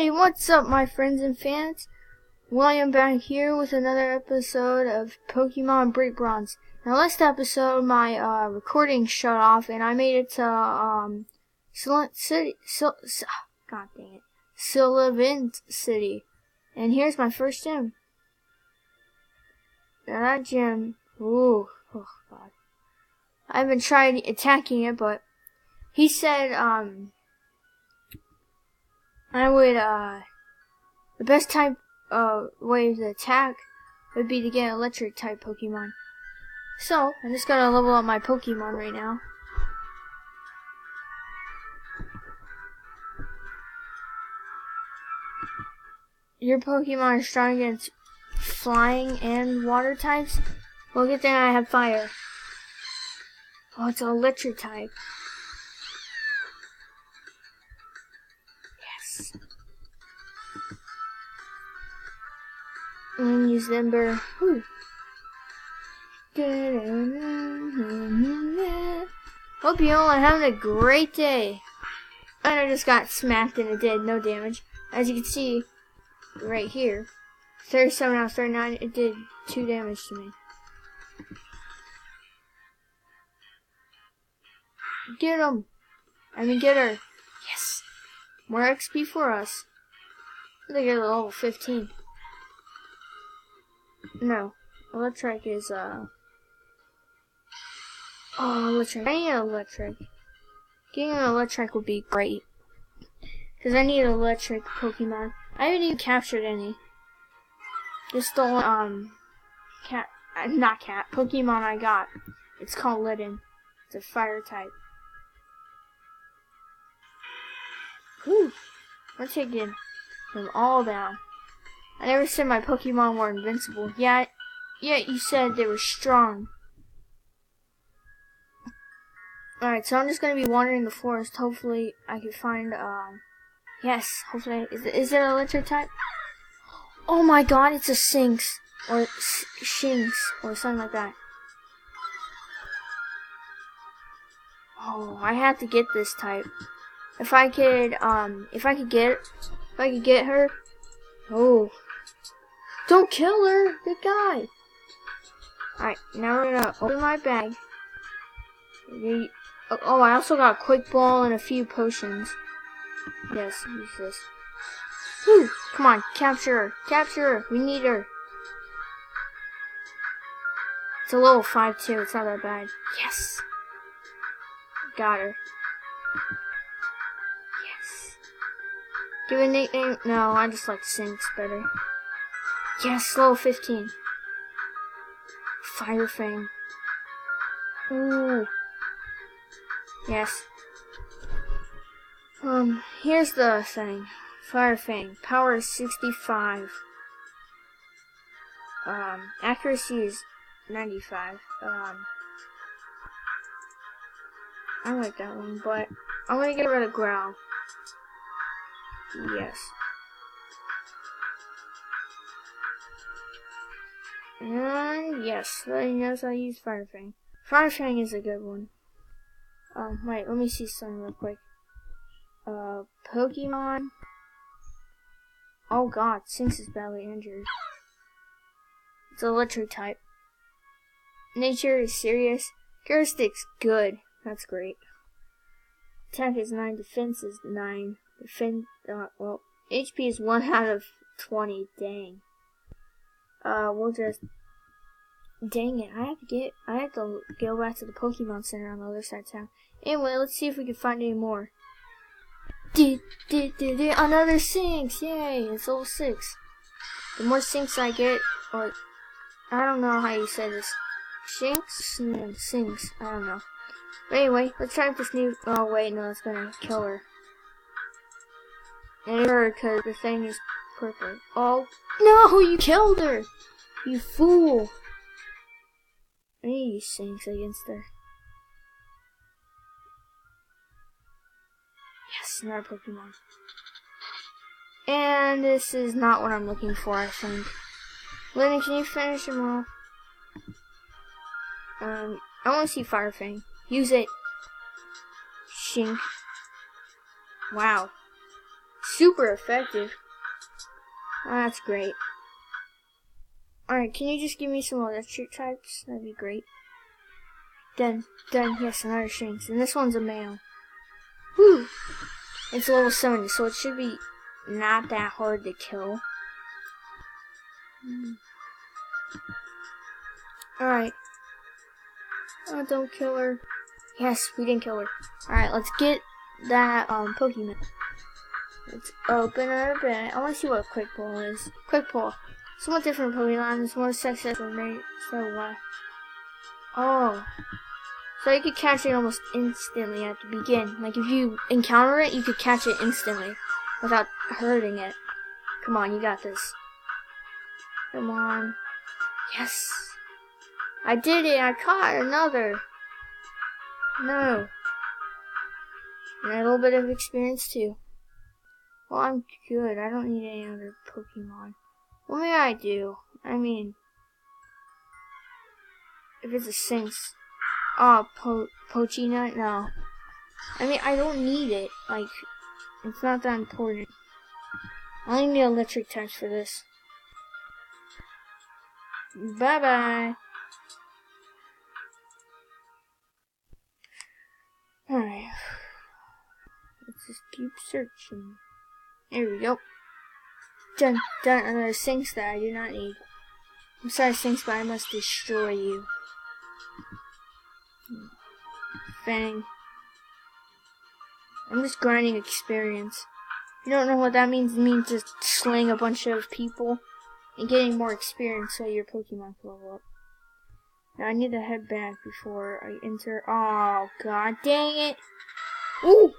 Hey, what's up, my friends and fans? William back here with another episode of Pokemon Break Bronze. Now, last episode, my recording shut off, and I made it to God dang it, Sullivan City. And here's my first gym. Now that gym, oh god, I haven't tried attacking it, but he said I would the best type way to attack would be to get an electric type Pokemon. So I'm just gonna level up my Pokemon right now. Your Pokemon are strong against flying and water types? Well, good thing I have fire. Oh, it's an electric type. Yes. And use Ember. Whew. Hope you all are having a great day. And I just got smacked and it did no damage. As you can see, right here, 37 out of 39, it did 2 damage to me. Get him! Get her. Yes! More XP for us. I think it's level 15. No. Electric is, Oh, electric. I need an electric. Getting an electric would be great. Because I need an electric Pokemon. I haven't even captured any. Just the one, Pokemon I got. It's called Litten. It's a fire type. Whew. We're taking them all down. I never said my Pokemon were invincible. Yeah, you said they were strong. Alright, so I'm just gonna be wandering the forest. Hopefully I can find, yes, hopefully, is it an electric type? Oh my god, it's a Shinx, or Shinx, or something like that. Oh, I have to get this type. If I could get her. Oh. Don't kill her, good guy. Alright, now we're gonna open my bag. Oh, I also got a quick ball and a few potions. Yes, use this. Whew, come on, capture her, we need her. It's a level 5 too, it's not that bad. Yes! Got her. Yes. Give a nickname? No, I just like Shinx better. Yes, level 15. Fire Fang. Ooh. Yes. Here's the thing. Fire Fang. Power is 65. Accuracy is 95. I like that one, but I'm gonna get rid of Growl. Yes. And yes, he knows how to use Fire Fang. Fire Fang is a good one. Wait, let me see something real quick. Pokemon. Oh god, Shinx is badly injured. It's electric type. Nature is serious. Characteristics good. That's great. Attack is 9, defense is 9. Well, HP is 1 out of 20. Dang. We'll just. Dang it! I have to go back to the Pokemon Center on the other side of town. Anyway, let's see if we can find any more. Another Shinx! Yay! It's level 6. The more Shinx I get, or I don't know how you say this. Shinx. I don't know. But anyway, let's try this new. Oh wait, no, it's gonna kill her. And her, because the thing is purple. Oh no! You killed her! You fool! I need to use Shinx against her. Yes, another Pokemon. And this is not what I'm looking for, I think. Lenny, can you finish him off? I want to see Fire Fang. Use it. Shink. Wow. super effective. Oh, that's great. Alright, can you just give me some electric types? That'd be great. Done. Yes, another Shinx. And this one's a male. Woo! It's level 70, so it should be not that hard to kill. Alright. Oh, don't kill her. Yes, we didn't kill her. Alright, let's get that Pokemon. Let's open it up and I want to see what Quick Pull is. Quick Pull. Somewhat different Pokemon. It's more successful rate. So what? Oh. So you could catch it almost instantly at the beginning. Like if you encounter it, you could catch it instantly without hurting it. Come on, you got this. Come on. Yes. I did it. I caught another. No. And a little bit of experience too. Well, I'm good. I don't need any other Pokemon. What may I do? I mean, if it's a Shinx. Oh, Pochina? No. I mean, I don't need it. Like, it's not that important. I only need electric types for this. Bye-bye. Alright. Let's just keep searching. There we go. Done. Another Shinx that I do not need. I'm sorry, Shinx, but I must destroy you. Fang. I'm just grinding experience. If you don't know what that means, it means just slaying a bunch of people and getting more experience so your Pokemon can level up. Now I need to head back before I enter. Oh, god dang it! Ooh!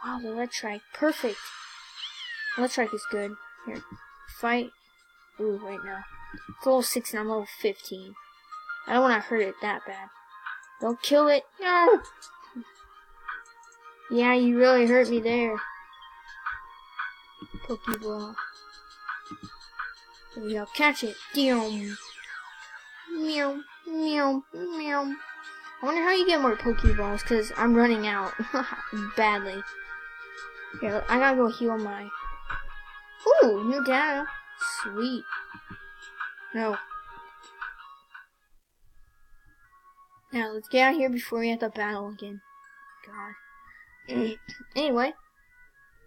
Wow, the Electrike. Perfect. Electrike is good. Here. Fight. Ooh, wait, no. It's level 6 and I'm level 15. I don't want to hurt it that bad. Don't kill it. No! Yeah, you really hurt me there. Pokeball. There we go. Catch it. Damn. Meow. Meow. Meow. I wonder how you get more Pokeballs, because I'm running out. Badly. Here, I gotta go heal my... Ooh, new data. Sweet. No. Now, let's get out of here before we have to battle again. God. Anyway.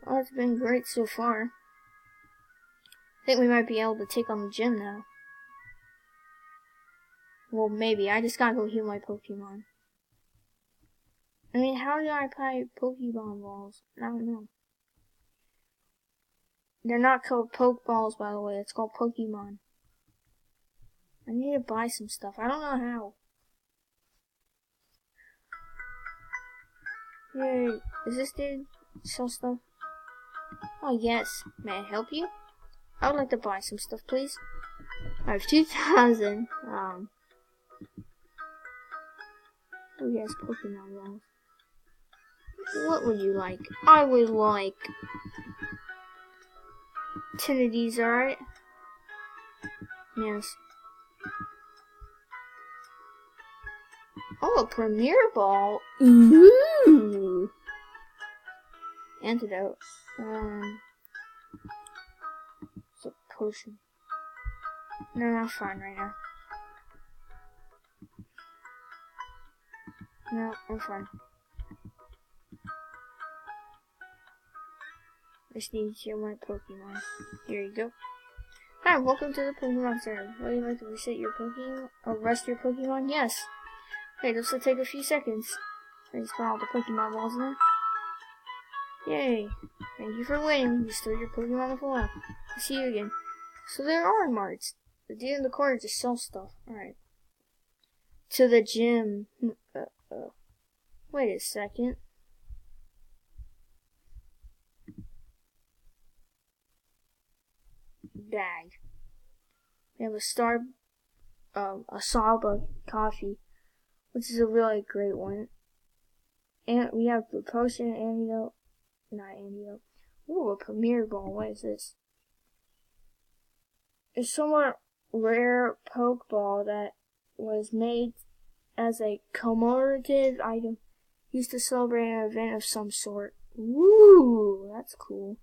Well, it's been great so far. I think we might be able to take on the gym now. Well, maybe. I just gotta go heal my Pokemon. I mean, how do I apply Pokemon balls? I don't know. They're not called Pokeballs, by the way. It's called Pokemon. I need to buy some stuff. I don't know how. Yay. Is this dude sell stuff? Oh, yes. May I help you? I would like to buy some stuff, please. I have 2,000. Oh, yes, Pokemon balls. What would you like? I would like 10 of these, alright? Yes. Oh, a Premier Ball. Ooh. Antidote. It's a potion. No, I'm fine right now. No, I'm fine. I just need to heal my Pokemon. Here you go. Hi, welcome to the Pokemon Center. Would you like to reset your Pokemon or rest your Pokemon? Yes. Okay, this will take a few seconds. I just put all the Pokemon balls in there. Yay. Thank you for waiting. You stored your Pokemon to full health. I'll see you again. So there are marts. The dude in the corner just sells stuff. Alright. To the gym. Wait a second. Bag. We have a Saba coffee, which is a really great one. And we have the potion antidote. Not antidote. Ooh, a Premier Ball. What is this? It's somewhat rare Pokeball that was made as a commemorative item used to celebrate an event of some sort. Ooh, that's cool.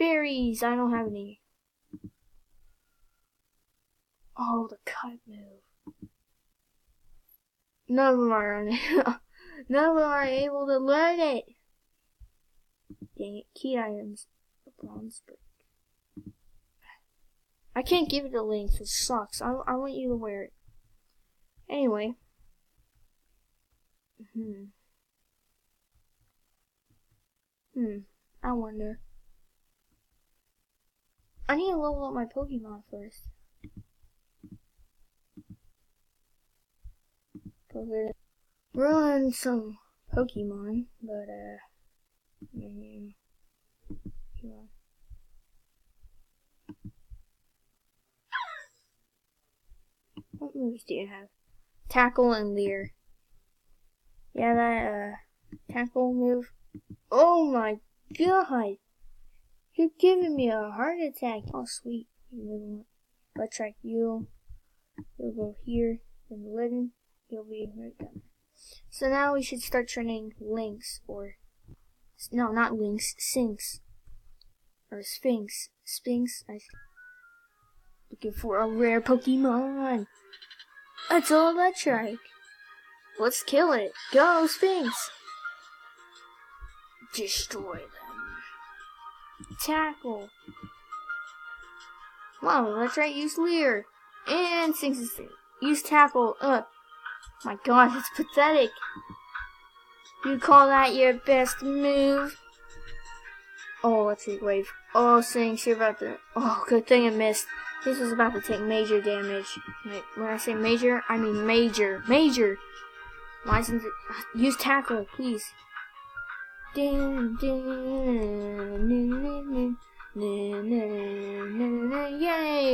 berries. I don't have any. Oh, the cut move. None of them are none of them are able to learn it. Dang it. Key items. The bronze brick. I can't give it a link. It sucks. I want you to wear it. Anyway. I wonder. I need to level up my Pokemon first. Run some Pokemon, but what moves do you have? Tackle and Leer. Yeah, that tackle move. Oh my god! You're giving me a heart attack. Oh sweet. Let's try you. You'll go here, then 11. You'll be right down. So now we should start training Lynx, or no, not Lynx, Sphinx, or Sphinx. Looking for a rare Pokemon. It's all electric. Let's kill it. Go, Sphinx. Destroy them. Tackle. Wow, let's try use Leer. And Sphinx is there. Use Tackle. My god, it's pathetic. You call that your best move? Oh, Electric Wave. Oh, Sphinx, you're about to... Oh, good thing I missed. This was about to take major damage. Wait, when I say major, I mean major. Major! Why isn't it... Use Tackle, please. Yay,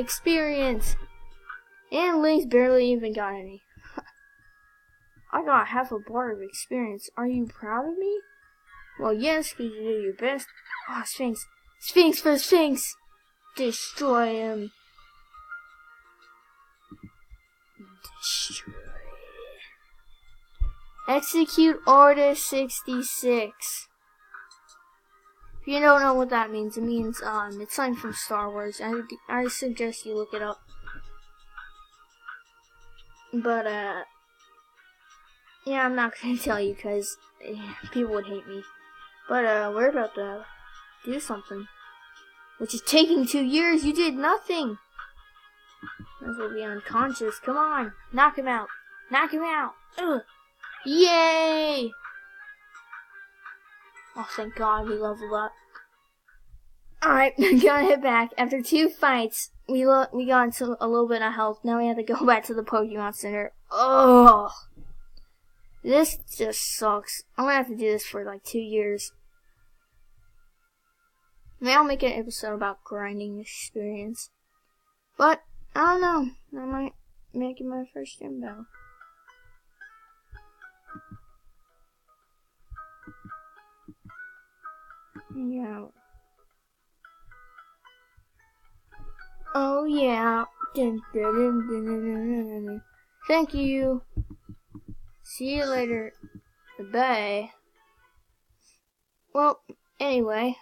experience! And Lynx barely even got any. I got half a bar of experience. Are you proud of me? Well, yes, because you did your best. Oh, Sphinx. Sphinx for Sphinx! Destroy him. Destroy. Execute Order 66. If you don't know what that means, it means, it's something from Star Wars. I suggest you look it up. But, yeah, I'm not gonna tell you because people would hate me. But, we're about to do something. Which is taking 2 years. You did nothing. Might as well be unconscious. Come on. Knock him out. Knock him out. Ugh. Yay! Oh, thank God we leveled up. Alright, gotta head back. After 2 fights, we got into a little bit of health. Now we have to go back to the Pokemon Center. Oh, this just sucks. I'm gonna have to do this for like 2 years. Maybe I'll make an episode about grinding experience. But, I don't know. I might make it my first gym battle. Yeah. Oh yeah. Dun, dun, dun, dun, dun, dun. Thank you. See you later. Bye. Well, anyway,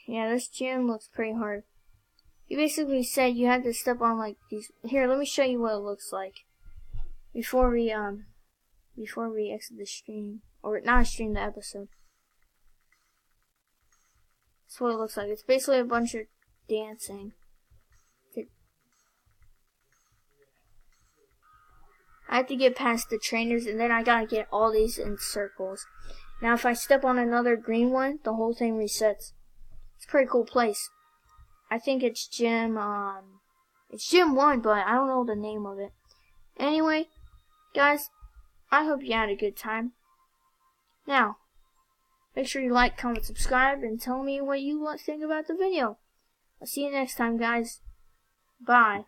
yeah, this gym looks pretty hard. You basically said you had to step on like these. Here, let me show you what it looks like before we exit the stream, or not stream, the episode. That's what it looks like. It's basically a bunch of dancing. I have to get past the trainers, and then I gotta get all these in circles. Now, if I step on another green one, the whole thing resets. It's a pretty cool place. I think it's Gym 1, but I don't know the name of it. Anyway, guys, I hope you had a good time. Now, make sure you like, comment, subscribe, and tell me what you think about the video. I'll see you next time, guys. Bye.